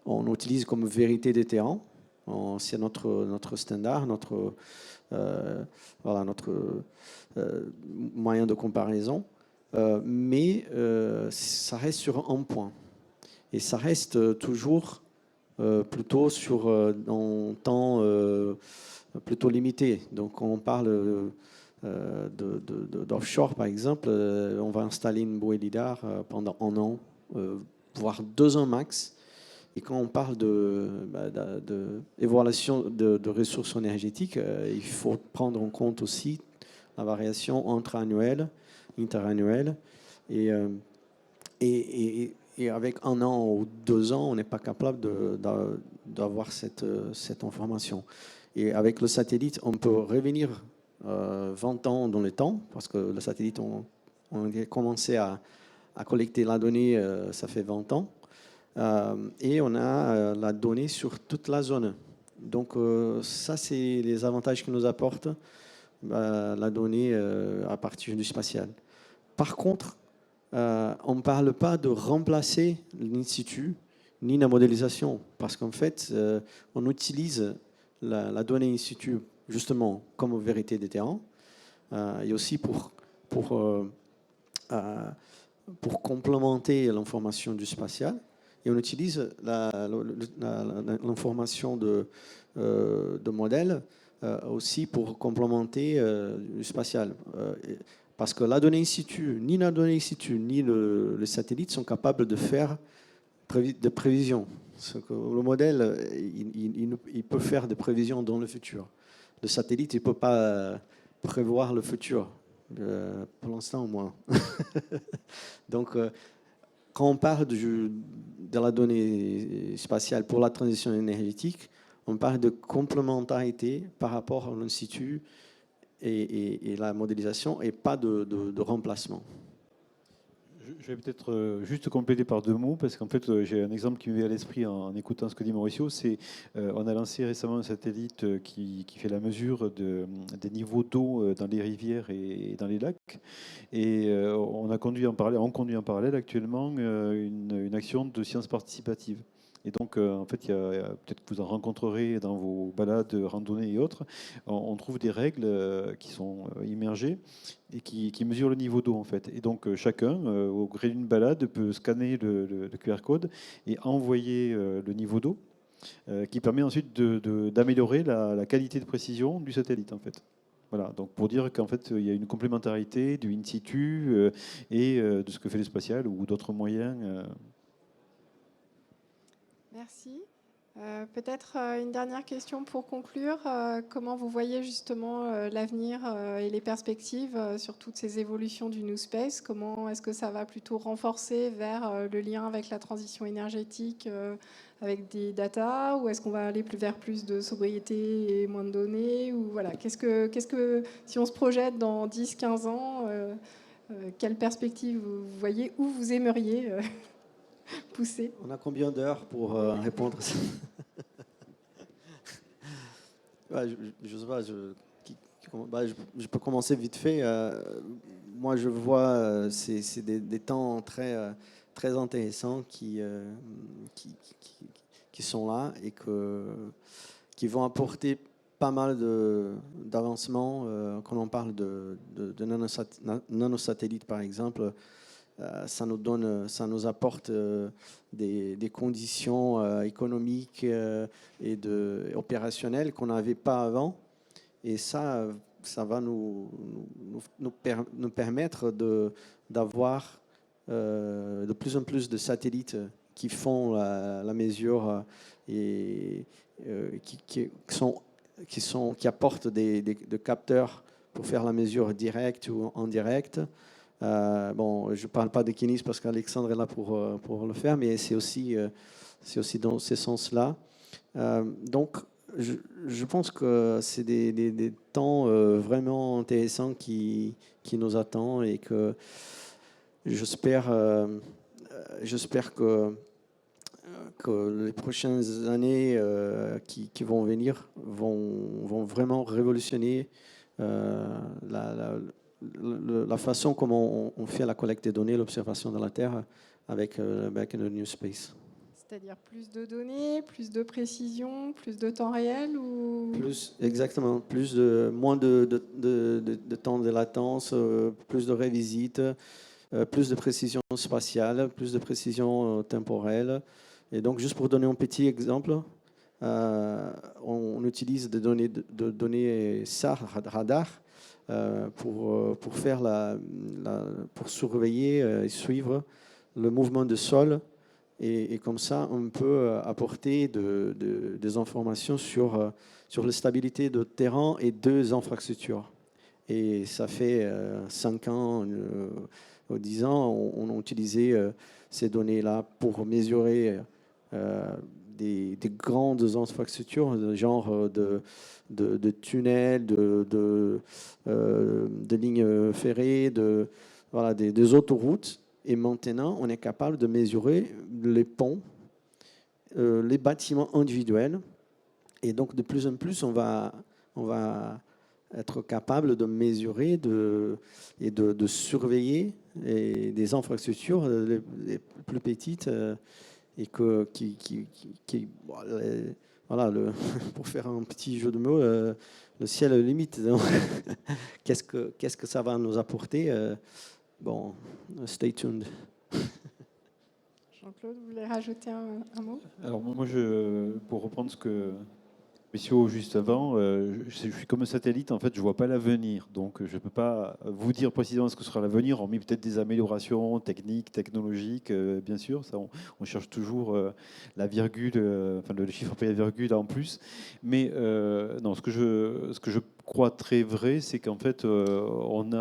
on utilise comme vérité des terrains. C'est notre standard, notre moyen de comparaison. Mais ça reste sur un point. Et ça reste toujours plutôt sur un temps plutôt limité. Donc, on parle d'offshore, par exemple. On va installer une bouée lidar pendant 1 an, voire 2 ans max. Et quand on parle d'évaluation de ressources énergétiques, il faut prendre en compte aussi la variation entre annuelle, interannuelle. Et avec 1 an ou 2 ans, on n'est pas capable d'avoir cette information. Et avec le satellite, on peut revenir 20 ans dans le temps, parce que le satellite, on a commencé à collecter la donnée, ça fait 20 ans. Et on a la donnée sur toute la zone. Donc ça, c'est les avantages que nous apporte la donnée à partir du spatial. Par contre, on ne parle pas de remplacer l'in situ ni la modélisation, parce qu'en fait, on utilise la donnée in situ justement comme vérité des terrains, et aussi pour complémenter l'information du spatial. Et on utilise l'information de modèles aussi pour complémenter le spatial. Parce que la donnée in situ, ni la donnée in situ, ni le satellite sont capables de faire de prévisions. Le modèle, il peut faire des prévisions dans le futur. Le satellite, il ne peut pas prévoir le futur, pour l'instant au moins. Donc, quand on parle de la donnée spatiale pour la transition énergétique, on parle de complémentarité par rapport à l'in situ et la modélisation, et pas de remplacement. Je vais peut-être juste compléter par 2 mots, parce qu'en fait, j'ai un exemple qui me vient à l'esprit en écoutant ce que dit Mauricio. C'est on a lancé récemment un satellite qui fait la mesure des niveaux d'eau dans les rivières et dans les lacs. Et on conduit en parallèle actuellement une action de sciences participatives. Et donc, en fait, peut-être que vous en rencontrerez dans vos balades, randonnées et autres. On trouve des règles qui sont immergées et qui mesurent le niveau d'eau, en fait. Et donc, chacun, au gré d'une balade, peut scanner le QR code et envoyer le niveau d'eau, qui permet ensuite d'améliorer la qualité de précision du satellite, en fait. Voilà, donc pour dire qu'en fait, il y a une complémentarité du in situ et de ce que fait le spatial ou d'autres moyens. Merci. Peut-être une dernière question pour conclure. Comment vous voyez justement l'avenir et les perspectives sur toutes ces évolutions du New Space? Comment est-ce que ça va plutôt renforcer vers le lien avec la transition énergétique avec des data, ou est-ce qu'on va aller vers plus de sobriété et moins de données, ou voilà, qu'est-ce que si on se projette dans 10-15 ans, quelle perspective vous voyez, où vous aimeriez pousser? On a combien d'heures pour répondre à ça? Je sais pas, je peux commencer vite fait. Moi, je vois c'est des temps très, très intéressants qui sont là et qui vont apporter pas mal d'avancements. Quand on parle de nanosatellites, par exemple, ça nous apporte des conditions économiques et opérationnelles qu'on n'avait pas avant. Et ça va nous permettre d'avoir de plus en plus de satellites qui font la mesure et qui apportent des capteurs pour faire la mesure directe ou indirecte. Bon, je ne parle pas de Kinis parce qu'Alexandre est là pour le faire, mais c'est aussi dans ce sens-là. Donc, je pense que c'est des temps vraiment intéressants qui nous attendent, et que j'espère que les prochaines années qui vont venir vont vraiment révolutionner la façon comment on fait la collecte des données, l'observation de la Terre avec le New Space. C'est-à-dire plus de données, plus de précision, plus de temps réel ou... Exactement, moins de temps de latence, plus de révisite, plus de précision spatiale, plus de précision temporelle. Et donc, juste pour donner un petit exemple, on utilise des données SAR, radar, pour faire pour surveiller et suivre le mouvement de sol. Et comme ça, on peut apporter des informations sur la stabilité de terrain et des infrastructures. Et ça fait 5 ans ou 10 ans, on a utilisé ces données-là pour mesurer des grandes infrastructures, genre de tunnels, de lignes ferrées, des autoroutes. Et maintenant, on est capable de mesurer les ponts, les bâtiments individuels. Et donc, de plus en plus, on va être capable de mesurer et de surveiller des infrastructures les plus petites et voilà, pour faire un petit jeu de mots, le ciel est la limite. Donc, qu'est-ce que ça va nous apporter? Bon, stay tuned. Jean-Claude, vous voulez rajouter un mot? Alors moi, pour reprendre ce que messieurs juste avant, je suis comme un satellite, en fait, je ne vois pas l'avenir. Donc, je ne peux pas vous dire précisément ce que sera l'avenir, hormis peut-être des améliorations techniques, technologiques, bien sûr. Ça, on cherche toujours la virgule, enfin le chiffre après la virgule en plus. Mais non, ce que je crois très vrai, c'est qu'en fait, on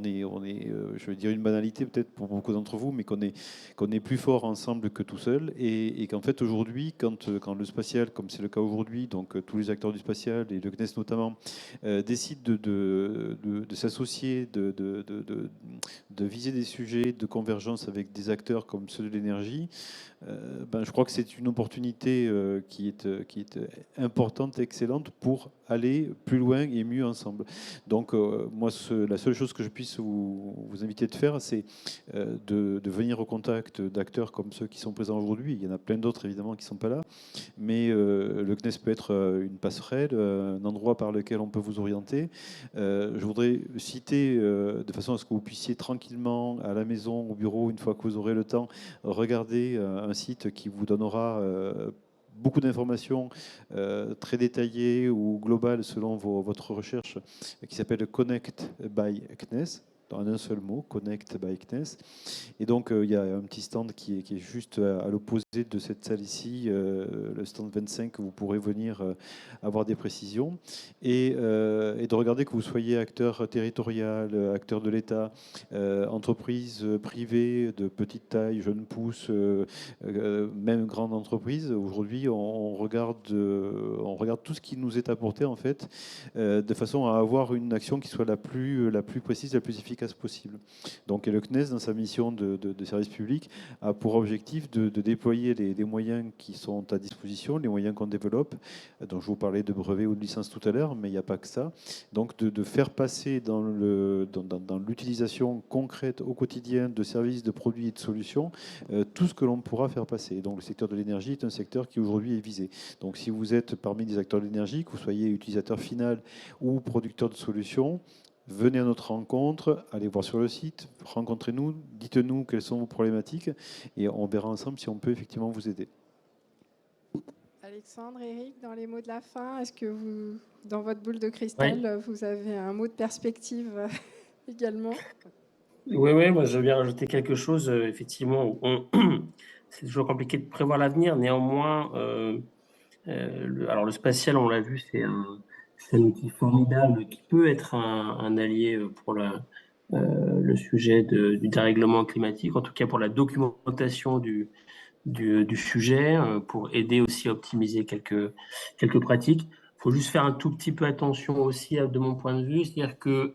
est, je veux dire une banalité peut-être pour beaucoup d'entre vous, mais qu'on est plus fort ensemble que tout seul, et qu'en fait aujourd'hui, quand le spatial, comme c'est le cas aujourd'hui, donc tous les acteurs du spatial et le CNES notamment décident de s'associer, de viser des sujets de convergence avec des acteurs comme ceux de l'énergie, je crois que c'est une opportunité qui est importante, excellente pour aller plus loin et mieux ensemble. Donc moi, la seule chose que je puisse vous inviter de faire, c'est de venir au contact d'acteurs comme ceux qui sont présents aujourd'hui. Il y en a plein d'autres évidemment qui ne sont pas là, mais le CNES peut être une passerelle, un endroit par lequel on peut vous orienter. Je voudrais citer, de façon à ce que vous puissiez tranquillement, à la maison, au bureau, une fois que vous aurez le temps, regarder un site qui vous donnera beaucoup d'informations très détaillées ou globales selon votre recherche, qui s'appelle Connect by CNES, en un seul mot, Connect by CNES. Et donc, il y a un petit stand qui est juste à l'opposé de cette salle ici, le stand 25, où vous pourrez venir avoir des précisions. Et de regarder que vous soyez acteur territorial, acteur de l'État, entreprise privée de petite taille, jeune pousse, même grande entreprise. Aujourd'hui, on regarde tout ce qui nous est apporté, en fait, de façon à avoir une action qui soit la plus précise, la plus efficace possible. Donc, le CNES, dans sa mission de service public, a pour objectif de déployer les moyens qui sont à disposition, les moyens qu'on développe, dont je vous parlais de brevets ou de licences tout à l'heure, mais il n'y a pas que ça. Donc, de faire passer dans l'utilisation concrète au quotidien de services, de produits et de solutions, tout ce que l'on pourra faire passer. Donc, le secteur de l'énergie est un secteur qui aujourd'hui est visé. Donc, si vous êtes parmi les acteurs de l'énergie, que vous soyez utilisateur final ou producteur de solutions, venez à notre rencontre, allez voir sur le site, rencontrez-nous, dites-nous quelles sont vos problématiques et on verra ensemble si on peut effectivement vous aider. Alexandre, Eric, dans les mots de la fin, est-ce que vous, dans votre boule de cristal, vous avez un mot de perspective également? Oui, moi je viens rajouter quelque chose. Effectivement, c'est toujours compliqué de prévoir l'avenir. Néanmoins, alors le spatial, on l'a vu, c'est un outil formidable qui peut être un allié pour le sujet du dérèglement climatique, en tout cas pour la documentation du sujet, pour aider aussi à optimiser quelques pratiques. Il faut juste faire un tout petit peu attention aussi, de mon point de vue, c'est-à-dire que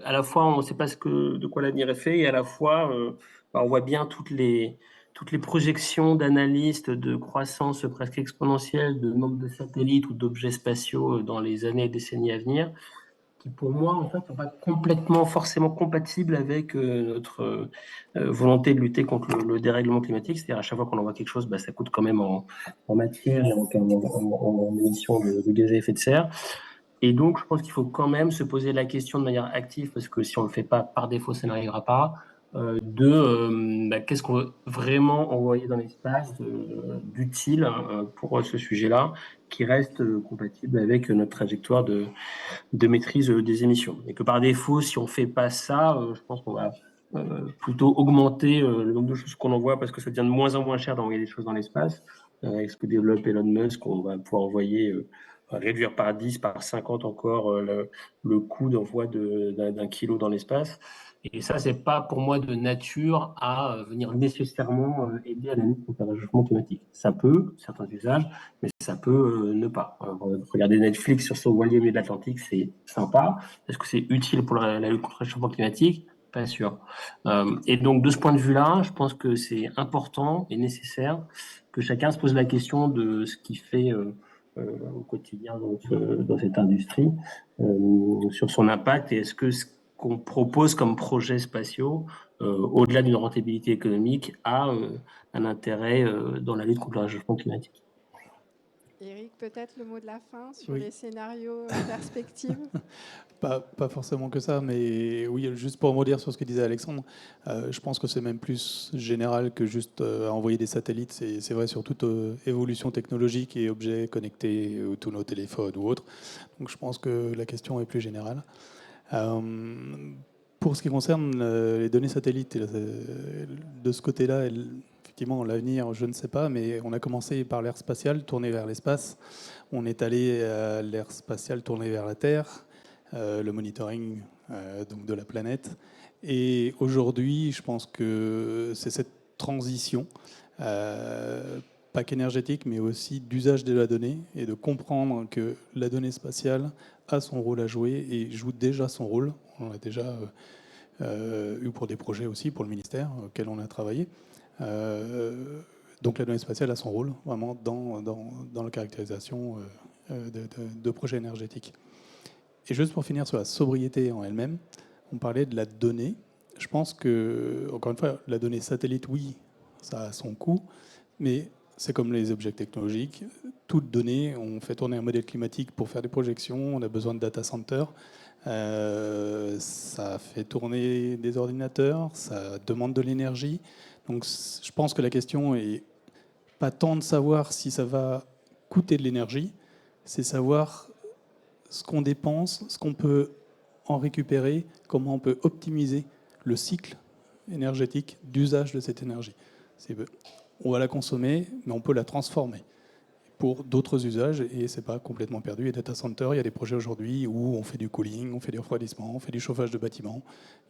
à la fois on ne sait pas de quoi l'avenir est fait, et à la fois on voit bien toutes les projections d'analystes de croissance presque exponentielle de nombre de satellites ou d'objets spatiaux dans les années et décennies à venir. qui pour moi, en fait, sont pas complètement, forcément compatibles avec notre volonté de lutter contre le dérèglement climatique. C'est-à-dire, à chaque fois qu'on envoie quelque chose, bah, ça coûte quand même en matière et en émissions de gaz à effet de serre. Et donc, je pense qu'il faut quand même se poser la question de manière active, parce que si on ne le fait pas par défaut, ça n'arrivera pas, qu'est-ce qu'on veut vraiment envoyer dans l'espace d'utile pour ce sujet-là, qui reste compatible avec notre trajectoire de maîtrise des émissions. Et que par défaut, si on ne fait pas ça, je pense qu'on va plutôt augmenter le nombre de choses qu'on envoie, parce que ça devient de moins en moins cher d'envoyer des choses dans l'espace. Avec ce que développe Elon Musk, on va pouvoir envoyer, réduire par 10, par 50 encore le coût d'envoi d'un kilo dans l'espace. Et ça, c'est pas pour moi de nature à venir nécessairement aider à la lutte contre le réchauffement climatique. Ça peut, certains usages, mais ça peut ne pas. Regarder Netflix sur son voilier au milieu de l'Atlantique, c'est sympa. Est-ce que c'est utile pour la lutte contre le réchauffement climatique? Pas sûr. Et donc, de ce point de vue-là, je pense que c'est important et nécessaire que chacun se pose la question de ce qu'il fait au quotidien dans cette industrie, sur son impact, et est-ce que ce qu'on propose comme projets spatiaux, au-delà d'une rentabilité économique, a un intérêt dans la lutte contre le réchauffement climatique. Eric, peut-être le mot de la fin sur Oui. les scénarios perspectives. Pas forcément que ça, mais oui, juste pour rebondir sur ce que disait Alexandre, je pense que c'est même plus général que juste envoyer des satellites. C'est vrai sur toute évolution technologique et objets connectés, ou tous nos téléphones ou autres. Donc je pense que la question est plus générale. Pour ce qui concerne les données satellites, de ce côté-là, effectivement, l'avenir, je ne sais pas, mais on a commencé par l'ère spatiale, tourné vers l'espace. On est allé à l'ère spatiale, tourné vers la Terre, le monitoring donc de la planète. Et aujourd'hui, je pense que c'est cette transition, pas qu'énergétique, mais aussi d'usage de la donnée, et de comprendre que la donnée spatiale a son rôle à jouer et joue déjà son rôle. On l'a déjà eu pour des projets aussi, pour le ministère auquel on a travaillé. Donc la donnée spatiale a son rôle vraiment dans la caractérisation de projets énergétiques. Et juste pour finir sur la sobriété en elle-même, on parlait de la donnée. Je pense que, encore une fois, la donnée satellite, oui, ça a son coût, mais c'est comme les objets technologiques. Toute donnée, on fait tourner un modèle climatique pour faire des projections, on a besoin de data centers, ça fait tourner des ordinateurs, ça demande de l'énergie. Donc je pense que la question est pas tant de savoir si ça va coûter de l'énergie, c'est savoir ce qu'on dépense, ce qu'on peut en récupérer, comment on peut optimiser le cycle énergétique d'usage de cette énergie. On va la consommer, mais on peut la transformer pour d'autres usages, et c'est pas complètement perdu. Et data center, il y a des projets aujourd'hui où on fait du cooling, on fait du refroidissement, on fait du chauffage de bâtiments,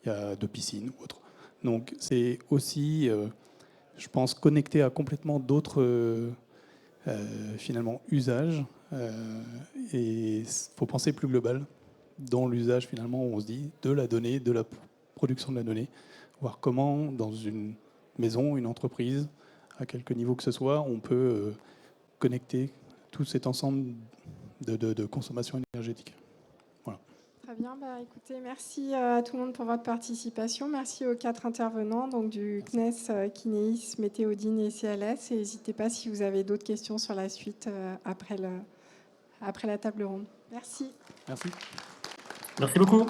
il y a de piscines ou autres. Donc c'est aussi, je pense, connecté à complètement d'autres finalement usages. Et il faut penser plus global dans l'usage finalement où on se dit de la donnée, de la production de la donnée, voir comment dans une maison, une entreprise, à quelque niveau que ce soit, on peut connecter tout cet ensemble de consommation énergétique. Voilà. Très bien, écoutez, merci à tout le monde pour votre participation. Merci aux 4 intervenants, donc du CNES, Kineis, Météodine et CLS. Et n'hésitez pas si vous avez d'autres questions sur la suite après la table ronde. Merci. Merci. Merci beaucoup.